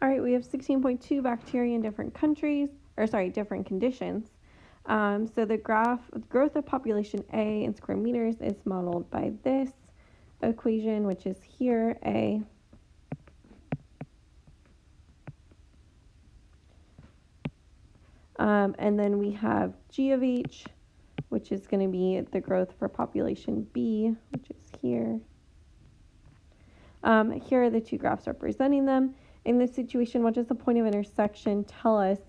All right, we have 16.2 bacteria in different countries, different conditions. So the growth of population A in square meters is modeled by this equation, which is here, A. And then we have G of H, which is going to be the growth for population B, which is here. Here are the two graphs representing them. In this situation, what does the point of intersection tell us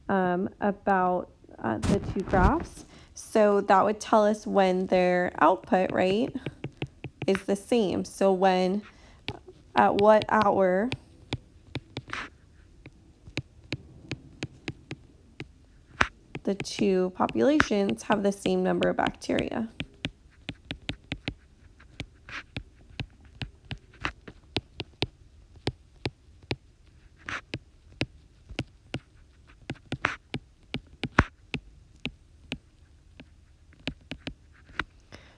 about the two graphs? So that would tell us when their output, right, is the same. So when, at what hour the two populations have the same number of bacteria.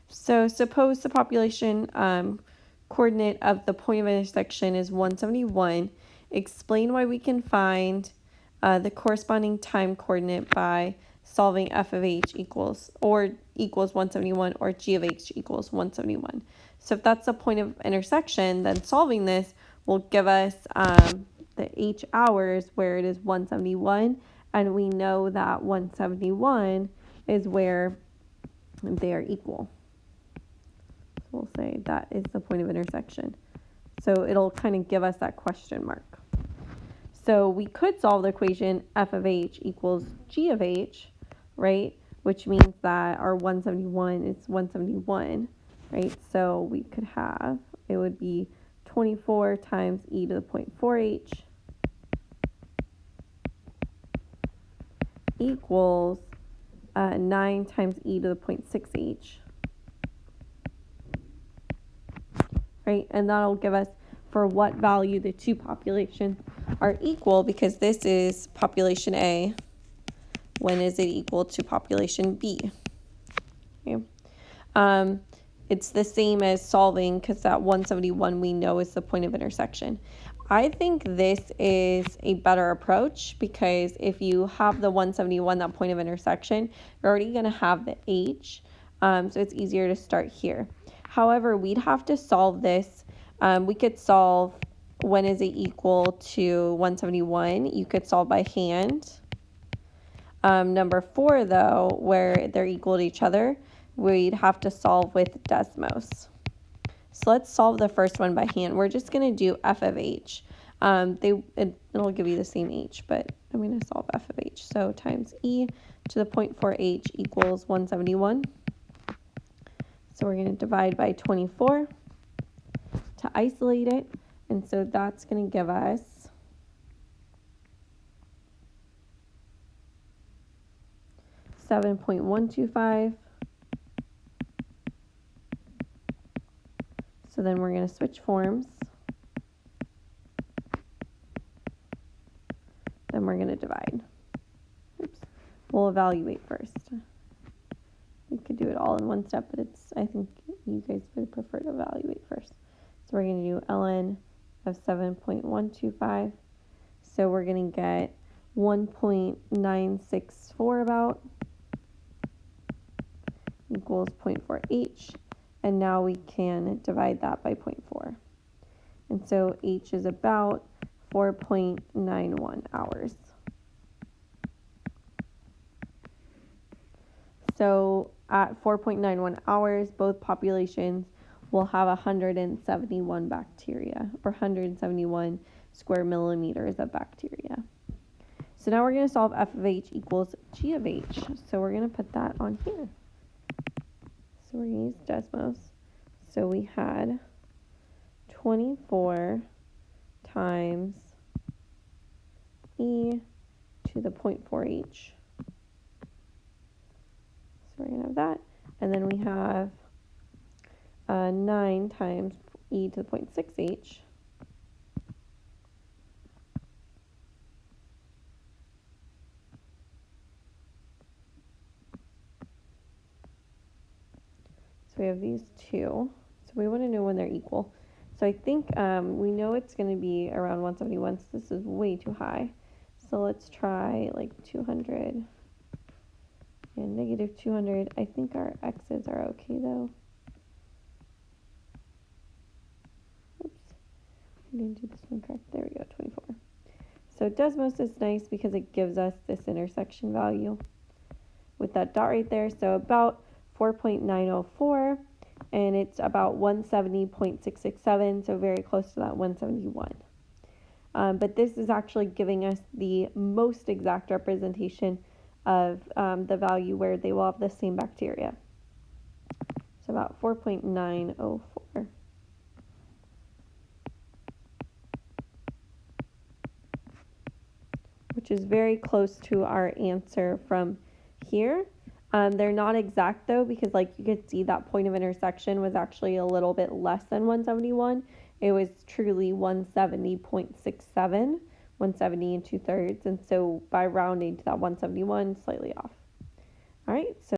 So suppose the population coordinate of the point of intersection is 171. Explain why we can find the corresponding time coordinate by solving f of h equals 171 or g of h equals 171. So if that's the point of intersection, then solving this will give us the h hours where it is 171, and we know that 171 is where they are equal. We'll say that is the point of intersection. So it'll kind of give us that question mark. So we could solve the equation f of h equals g of h, right? Which means that our 171 is 171, right? So we could have, it would be 24 times e to the 0.4h equals 9 times e to the 0.6h. Right, and that'll give us for what value the two populations are equal, because this is population A. When is it equal to population B? Okay. It's the same as solving, because that 171 we know is the point of intersection. I think this is a better approach, because if you have the 171, that point of intersection, you're already going to have the H, so it's easier to start here. However, we'd have to solve this. We could solve when is it equal to 171. You could solve by hand. Number 4, though, where they're equal to each other, we'd have to solve with Desmos. So let's solve the first one by hand. We're just going to do f of h. It'll give you the same h, but I'm going to solve f of h. So times e to the 0.4h equals 171. So we're going to divide by 24 to isolate it. And so that's going to give us 7.125. So then we're going to switch forms. Then we're going to divide. Oops. We'll evaluate first. We could do it all in one step, but I think you guys would prefer to evaluate first. So we're going to do ln of 7.125. So we're going to get 1.964 about equals 0.4h. And now we can divide that by 0.4. And so h is about 4.91 hours. So at 4.91 hours, both populations will have 171 bacteria, or 171 square millimeters of bacteria. So now we're going to solve f of h equals g of h. So we're going to put that on here. So we're going to use Desmos. So we had 24 times e to the 0.4h. So we're going to have that. And then we have 9 times e to the 0.6h. So we have these two. So we want to know when they're equal. So I think we know it's going to be around 171, so this is way too high. So let's try like 200 and negative 200. I think our x's are okay though. Oops, I didn't do this one correct. There we go, 24. So Desmos is nice because it gives us this intersection value with that dot right there. So about 4.904, and it's about 170.667, so very close to that 171. But this is actually giving us the most exact representation of the value where they will have the same bacteria. So about 4.904. Which is very close to our answer from here. They're not exact though, because like you could see that point of intersection was actually a little bit less than 171. It was truly 170.67, 170 and 2/3. And so by rounding to that 171, slightly off. All right, so